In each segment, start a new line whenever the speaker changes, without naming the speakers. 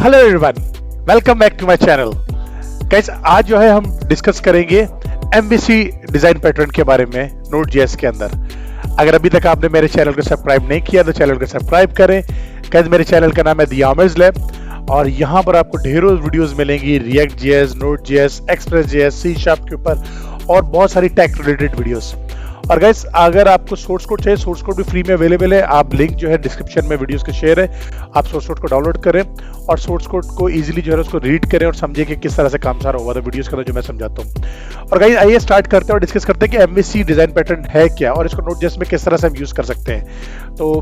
Hello everyone, welcome back to my channel. Guys, आज जो है हम डिस्कस करेंगे एमवीसी डिजाइन पैटर्न के बारे में नोड जेएस के अंदर। अगर अभी तक आपने मेरे चैनल को सब्सक्राइब नहीं किया तो चैनल को सब्सक्राइब करें। गाइस, मेरे चैनल का नाम है द आमिर्स लैब और यहाँ पर आपको ढेरों वीडियोस मिलेंगी react JS, node JS, express JS, C sharp के ऊपर और बहुत सारी टेक रिलेटेड वीडियोस। और गाइस, अगर आपको सोर्स कोड चाहिए, सोर्स कोड भी फ्री में अवेलेबल है। आप लिंक जो है डिस्क्रिप्शन में वीडियोस के शेयर है, आप सोर्स कोड को डाउनलोड करें और सोर्स कोड को इजीली जो है उसको रीड करें और समझिए कि किस तरह से काम सारा होगा। तो वीडियोस के अंदर जो मैं समझाता हूँ। और गाइस, आइए स्टार्ट करते हैं और डिस्कस करते हैं कि एमवीसी डिजाइन पैटर्न है क्या और इसको नोड.जेएस में किस तरह से हम यूज कर सकते हैं। तो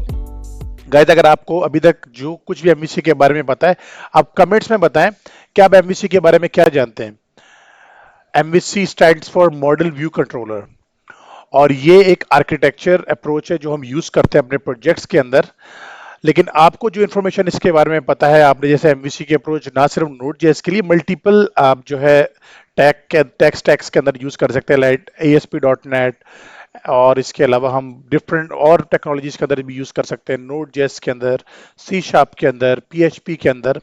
गाइस, अगर आपको अभी तक जो कुछ भी एमवीसी के बारे में पता है, आप कमेंट्स में बताएं कि आप एमवीसी के बारे में क्या जानते हैं। MVC stands for model view controller और ये एक आर्किटेक्चर अप्रोच है जो हम यूज करते हैं अपने प्रोजेक्ट्स के अंदर। लेकिन आपको जो इन्फॉर्मेशन इसके बारे में पता है, आपने जैसे एमवीसी की अप्रोच ना सिर्फ नोड.जेएस के लिए, मल्टीपल आप जो है टेक स्टैक्स के अंदर यूज कर सकते हैं, लाइक ASP.NET। और इसके अलावा हम डिफरेंट और टेक्नोलॉजीज के अंदर भी यूज कर सकते हैं, नोड.जेएस के अंदर, सी शार्प के अंदर, PHP के अंदर।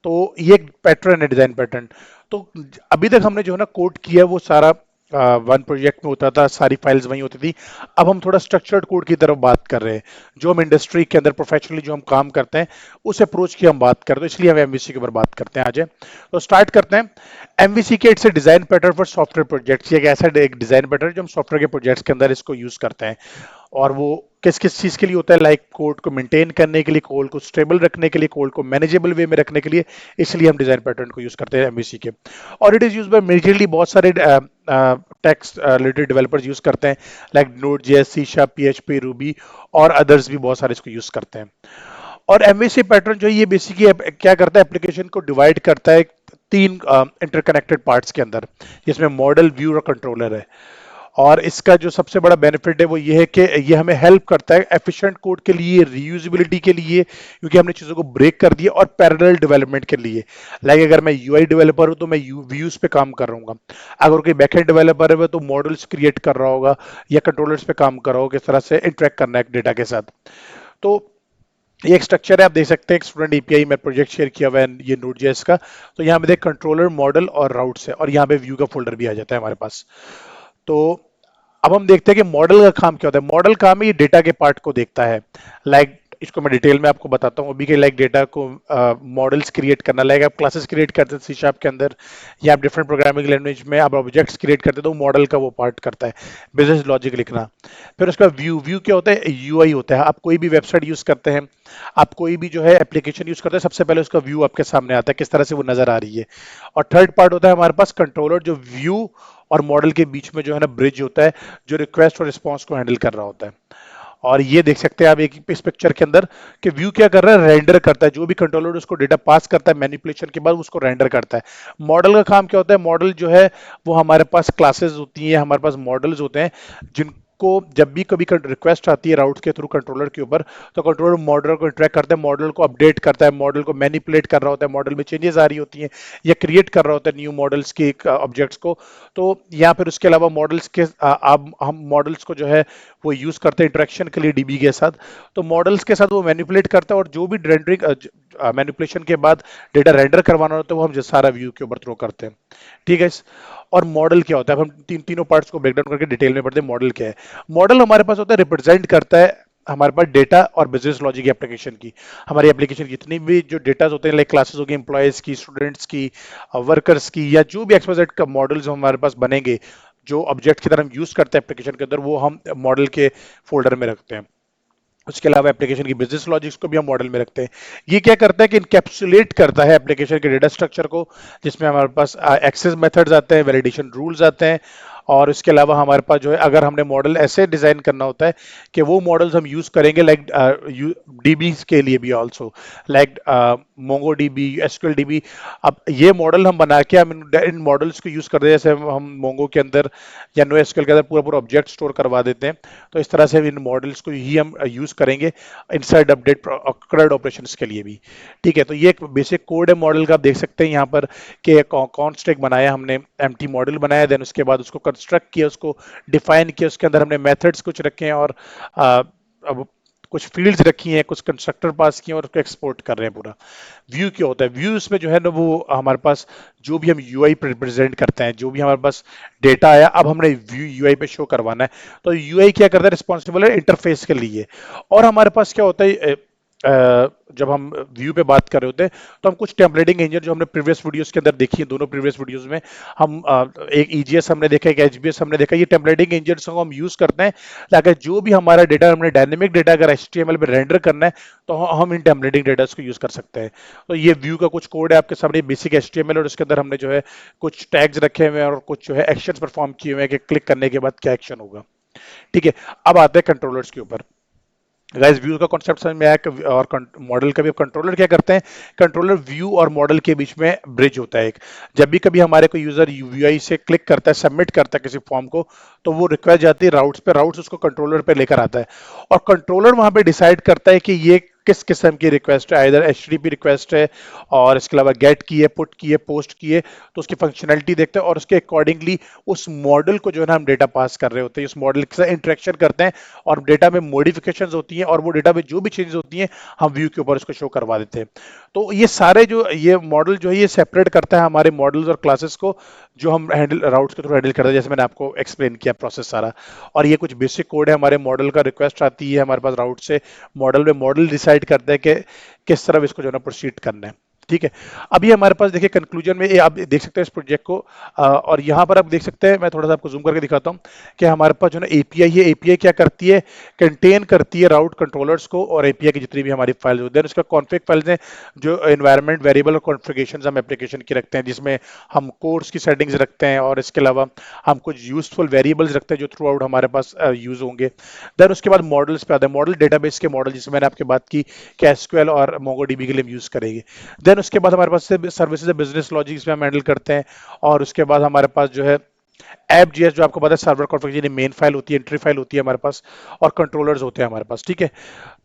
तो ये एक पैटर्न है, डिजाइन पैटर्न। तो अभी तक हमने जो है ना कोड किया वो सारा वन प्रोजेक्ट में होता था, सारी फाइल्स वहीं होती थी। अब हम थोड़ा स्ट्रक्चर्ड कोड की तरफ बात कर रहे हैं, जो हम इंडस्ट्री के अंदर प्रोफेशनली जो हम काम करते हैं उस अप्रोच की हम बात करते हैं, इसलिए हम एमवीसी के ऊपर बात करते हैं आज। तो स्टार्ट करते हैं। एमवीसी के it's a design pattern for software projects. ये एक ऐसा एक डिजाइन पैटर्न जो हम सॉफ्टवेयर के प्रोजेक्ट्स के अंदर इसको यूज करते हैं। और वो किस किस चीज के लिए होता है, लाइक कोड को मेंटेन करने के लिए, कोड को स्टेबल रखने के लिए, कोड को मैनेजेबल वे में रखने के लिए। इसलिए हम डिजाइन पैटर्न को यूज करते हैं एमवीसी के। और it is use by majorly बहुत सारे टेक्स्ट रिलेटेड डेवलपर्स यूज करते हैं, like Node JS, C sharp, PHP, Ruby और अदर्स भी बहुत सारे इसको यूज करते हैं। और एमवीसी पैटर्न जो है ये बेसिकली क्या करता है, एप्लीकेशन को डिवाइड करता है तीन इंटरकनेक्टेड पार्ट्स के अंदर, जिसमें मॉडल, व्यू और कंट्रोलर है। और इसका जो सबसे बड़ा बेनिफिट है वो ये है कि ये हमें हेल्प करता है एफिशिएंट कोड के लिए, रीयूजेबिलिटी के लिए, क्योंकि हमने चीज़ों को ब्रेक कर दिया, और पैरेलल डेवलपमेंट के लिए। लाइक अगर मैं यूआई डेवलपर हूं तो मैं व्यूज पे काम कर रहा हूँ, अगर कोई बैकएंड डेवलपर है तो मॉडल्स क्रिएट कर रहा होगा या कंट्रोलर्स पे काम कर रहा होगा, किस तरह से इंटरेक्ट करना है डेटा के साथ। तो ये एक स्ट्रक्चर है, आप देख सकते हैं। एक स्टूडेंट एपीआई में प्रोजेक्ट शेयर किया हुआ है ये नोड.जेएस का। तो यहाँ पे देख कंट्रोलर, मॉडल और राउट्स है, और यहाँ पे व्यू का फोल्डर भी आ जाता है हमारे पास। तो अब हम देखते हैं कि मॉडल का काम क्या होता है। मॉडल काम है ये डेटा के पार्ट को देखता है। लाइक इसको मैं डिटेल में आपको बताता हूँ अभी के, लाइक डेटा को मॉडल्स क्रिएट करना, लाइक आप क्लासेस क्रिएट करते हैं सी शार्प के अंदर, या आप डिफरेंट प्रोग्रामिंग लैंग्वेज में आप ऑब्जेक्ट्स क्रिएट करते हैं, तो मॉडल का वो पार्ट करता है, बिजनेस लॉजिक लिखना। फिर उसका व्यू, व्यू क्या होता है, यूआई होता है। आप कोई भी वेबसाइट यूज करते हैं, आप कोई भी जो है एप्लीकेशन यूज करते हैं, सबसे पहले उसका व्यू आपके सामने आता है, किस तरह से वो नजर आ रही है। और थर्ड पार्ट होता है हमारे पास कंट्रोलर, जो व्यू और मॉडल के बीच में जो है ना ब्रिज होता है, जो रिक्वेस्ट और रिस्पॉन्स को हैंडल कर रहा होता है। और ये देख सकते हैं आप एक इस पिक्चर के अंदर कि व्यू क्या कर रहा है, रेंडर करता है। जो भी कंट्रोलर उसको डेटा पास करता है, मैनिपुलेशन के बाद उसको रेंडर करता है। मॉडल का काम क्या होता है, मॉडल जो है वो हमारे पास क्लासेस होती हैं, हमारे पास मॉडल्स होते हैं, जिनको जब भी कभी रिक्वेस्ट आती है राउट के थ्रू कंट्रोलर के ऊपर, तो कंट्रोलर मॉडल को इंटरेक्ट करता है, मॉडल को अपडेट करता है, मॉडल को मैनिपुलेट कर रहा होता है, मॉडल में चेंजेस आ रही होती हैं, या क्रिएट कर रहा होता है न्यू मॉडल्स के ऑब्जेक्ट्स को। तो या फिर उसके अलावा मॉडल्स के आप हम मॉडल्स को जो है वो यूज करते हैं इंटरेक्शन के लिए डीबी के साथ। तो मॉडल्स के साथ वो मैनिपुलेट करता है, और जो भी रेंडरिंग मैनिपुलेशन के बाद डेटा रेंडर करवाना होता है वो हम सारा व्यू के ऊपर थ्रो करते हैं। ठीक है। और मॉडल क्या होता है, अब हम तीनों पार्ट्स को ब्रेकडाउन करके डिटेल में पढ़ते हैं। मॉडल क्या है, मॉडल हमारे पास होता है, रिप्रेजेंट करता है हमारे पास डेटा और बिजनेस लॉजिक एप्लीकेशन की। हमारी एप्लीकेशन जितनी भी जो डेटा होते हैं, लाइक क्लासेस होगी, एम्प्लॉयज की, स्टूडेंट्स की, वर्कर्स की, या जो भी एक्सवाइजेड का मॉडल्स हमारे पास बनेंगे, जो ऑब्जेक्ट की तरह हम यूज करते हैं एप्लीकेशन के अंदर, वो हम मॉडल के फोल्डर में रखते हैं। उसके अलावा एप्लीकेशन की बिजनेस लॉजिक्स को भी हम मॉडल में रखते हैं। ये क्या करता है कि इनकैप्सुलेट करता है एप्लीकेशन के डेटा स्ट्रक्चर को, जिसमें हमारे पास एक्सेस मेथड्स आते हैं, वैलिडेशन रूल्स आते हैं। और इसके अलावा हमारे पास जो है, अगर हमने मॉडल ऐसे डिजाइन करना होता है कि वो मॉडल्स हम यूज करेंगे, लाइक डीबी के लिए भी also, like Mongo dB, SQL dB. अब ये मॉडल हम बना के हम इन मॉडल्स को यूज करते हैं, जैसे हम मोंगो के अंदर या नो एसक्यूएल के अंदर पूरा पूरा ऑब्जेक्ट स्टोर करवा देते हैं। तो इस तरह से इन मॉडल्स को ही हम यूज करेंगे इनसाइड अपडेट क्रेड ऑपरेशंस के लिए भी। ठीक है। तो ये एक बेसिक कोड है मॉडल का, आप देख सकते हैं यहाँ पर कि कौन स्टैक बनाया हमने, एम्प्टी मॉडल बनाया, देन उसके बाद उसको कंस्ट्रक्ट किया, उसको डिफाइन किया, उसके अंदर हमने मेथड्स कुछ रखे हैं, और अब कुछ फील्ड्स रखी हैं, कुछ कंस्ट्रक्टर पास किए हैं और उसको एक्सपोर्ट कर रहे हैं पूरा। व्यू क्या होता है? व्यू इसमें जो है ना वो हमारे पास जो भी हम यूआई प्रेजेंट करते हैं, जो भी हमारे पास डेटा आया, अब हमने व्यू यूआई पे शो करवाना है, तो यूआई क्या करता है? रिस्पॉन्सिबल है इंटरफेस के लिए। और हमारे पास क्या होता है, जब हम व्यू पे बात कर रहे होते हैं तो हम कुछ टेम्पलेटिंग इंजन जो हमने प्रीवियस वीडियोस के अंदर देखी है, दोनों प्रीवियस वीडियोस में हम एक ईजीएस हमने देखा, एक एचबीएस हमने देखा, ये टेम्पलेटिंग इंजन को हम यूज करते हैं ताकि जो भी हमारा डेटा, हमने डायनेमिक डेटा अगर एचटीएमएल पे रेंडर करना है तो हम इन टेम्पलेटिंग डेटा को यूज कर सकते हैं। तो ये व्यू का कुछ कोड है आपके सामने, बेसिक एचटीएमएल, और उसके अंदर हमने जो है कुछ टैग्स रखे हुए हैं और कुछ जो है एक्शन परफॉर्म किए हुए हैं कि क्लिक करने के बाद क्या एक्शन होगा। ठीक है, अब आते हैं कंट्रोलर्स के ऊपर। गाइस, व्यू का कॉन्सेप्ट समझ में आया और मॉडल का भी। कंट्रोलर क्या करते हैं? कंट्रोलर व्यू और मॉडल के बीच में ब्रिज होता है एक। जब भी कभी हमारे कोई यूजर यूआई से क्लिक करता है, सबमिट करता है किसी फॉर्म को, तो वो रिक्वेस्ट जाती है राउट्स पे, राउट्स उसको कंट्रोलर पे लेकर आता है और कंट्रोलर वहां पे डिसाइड करता है कि ये किस किस्म की रिक्वेस्ट है, इधर एचटीटीपी रिक्वेस्ट है और इसके अलावा गेट की है, पुट की है, पोस्ट की है, तो उसकी फंक्शनैलिटी देखते हैं और उसके अकॉर्डिंगली उस मॉडल को जो है ना हम डेटा पास कर रहे होते हैं, उस मॉडल के साथ इंटरेक्शन करते हैं और डेटा में मॉडिफिकेशन होती हैं और वो डेटा में जो भी चेंजेस होती हैं हम व्यू के ऊपर उसको शो करवा देते हैं। तो ये सारे जो ये मॉडल जो है ये सेपरेट करता है हमारे मॉडल्स और क्लासेस को, जो हम हैंडल राउट्स के थ्रू हैंडल करते हैं, जैसे मैंने आपको एक्सप्लेन किया प्रोसेस सारा। और ये कुछ बेसिक कोड है, हमारे मॉडल का रिक्वेस्ट आती है हमारे पास राउट से, मॉडल में मॉडल डिसाइड करता है कि किस तरफ इसको जो है ना प्रोसीड करना है। ठीक है, अभी हमारे पास देखिए कंक्लूजन में ये आप देख सकते हैं इस प्रोजेक्ट को, और यहाँ पर आप देख सकते हैं, मैं थोड़ा सा आपको जूम करके दिखाता हूँ कि हमारे पास जो है एपीआई है, एपीआई क्या करती है? कंटेन करती है राउट कंट्रोलर्स को और एपीआई की जितनी भी हमारी फाइल्स होती है, उसका कॉन्फ़िग फाइल्स हैं जो एनवायरनमेंट वेरिएबल और कॉन्फ़िगरेशंस हम एप्लीकेशन की रखते हैं, जिसमें हम कोड्स की सेटिंग्स रखते हैं और इसके अलावा हम कुछ यूजफुल वेरिएबल्स रखते हैं जो थ्रू आउट हमारे पास यूज होंगे। देन उसके बाद मॉडल्स पे आते हैं, मॉडल डेटाबेस के मॉडल, जिसमें मैंने आपकी बात की कि एसक्यूएल और मोंगोडीबी के लिए हम यूज करेंगे। देन उसके बाद हमारे पास सर्विसेज है, बिजनेस लॉजिक इसमें हम हैंडल करते हैं। और उसके बाद हमारे पास जो है ऐप जीएस, जो आपको पता है सर्वर कॉन्फ़िगरेशन मेन फाइल होती है, एंट्री फाइल होती है हमारे पास, और कंट्रोलर्स होते हैं हमारे पास। ठीक है,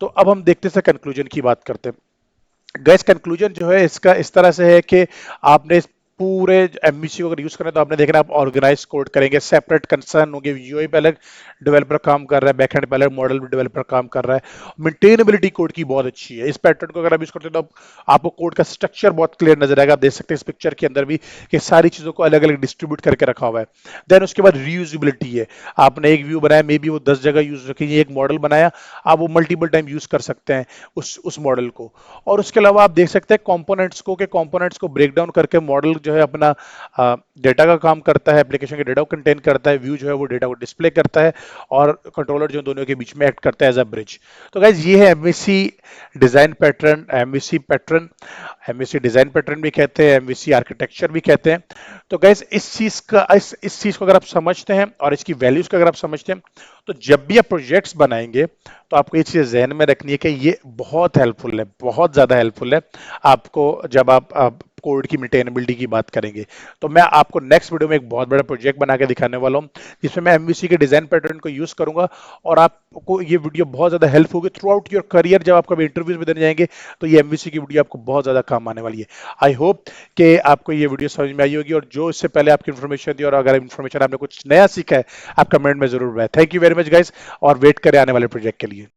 तो अब हम देखते हैं कंक्लूजन की बात करते हैं। गैस, कंक्लूजन जो है इसका इस तरह से है कि आपने इस पूरे एमवीसी को अगर यूज करें तो आपने देखना आप ऑर्गेनाइज कोड करेंगे, सेपरेट कंसर्न होंगे, यूआई पे अलग डेवलपर काम कर रहा है, बैकएंड पे अलग मॉडल डेवलपर काम कर रहा है। मेंटेनेबिलिटी कोड की बहुत अच्छी है, इस पैटर्न को अगर आप यूज करते हैं तो आपको कोड का स्ट्रक्चर बहुत क्लियर नजर आएगा। आप देख सकते हैं इस पिक्चर के अंदर भी कि सारी चीजों को अलग अलग डिस्ट्रीब्यूट करके रखा हुआ है। देन उसके बाद रीयूजेबिलिटी है, आपने एक व्यू बनाया, मे बी वो 10 जगह यूज रखेंगे, एक मॉडल बनाया, आप वो मल्टीपल टाइम यूज कर सकते हैं उस मॉडल को। और उसके अलावा आप देख सकते हैं कंपोनेंट्स को, के कंपोनेंट्स को ब्रेक डाउन करके मॉडल जो है अपना डेटा का काम करता है, एप्लीकेशन के डेटा को कंटेन करता है, व्यू जो है वो डेटा को डिस्प्ले करता है और कंट्रोलर जो दोनों के बीच में एक्ट करता है एज अ ब्रिज। तो गाइज, ये है MVC design pattern, MVC pattern, MVC design pattern भी कहते हैं, एमवीसी आर्किटेक्चर भी कहते हैं। तो गाइज, इस चीज को अगर आप समझते हैं और इसकी वैल्यूज को अगर आप समझते हैं, तो जब भी आप प्रोजेक्ट्स बनाएंगे तो आपको ये चीज जहन में रखनी है कि ये बहुत हेल्पफुल है, बहुत ज्यादा हेल्पफुल है आपको जब आप कोड की मेंटेनेबिलिटी की बात करेंगे। तो मैं आपको नेक्स्ट वीडियो में एक बहुत बड़ा प्रोजेक्ट बना के दिखाने वाला हूं, जिसमें मैं एमवीसी के डिजाइन पैटर्न को यूज करूंगा और आपको ये वीडियो बहुत ज्यादा हेल्प होगी थ्रू आउट योर करियर। जब आप कभी इंटरव्यूज में देने जाएंगे तो ये एमवीसी की वीडियो आपको बहुत ज्यादा काम आने वाली है। आई होप कि आपको ये वीडियो समझ में आई होगी, और जो इससे पहले आपकी इन्फॉर्मेशन दी और अगर इन्फॉर्मेशन आपने कुछ नया सीखा है, आप कमेंट में जरूर बताएं। Thank you very much guys, और वेट करें आने वाले प्रोजेक्ट के लिए।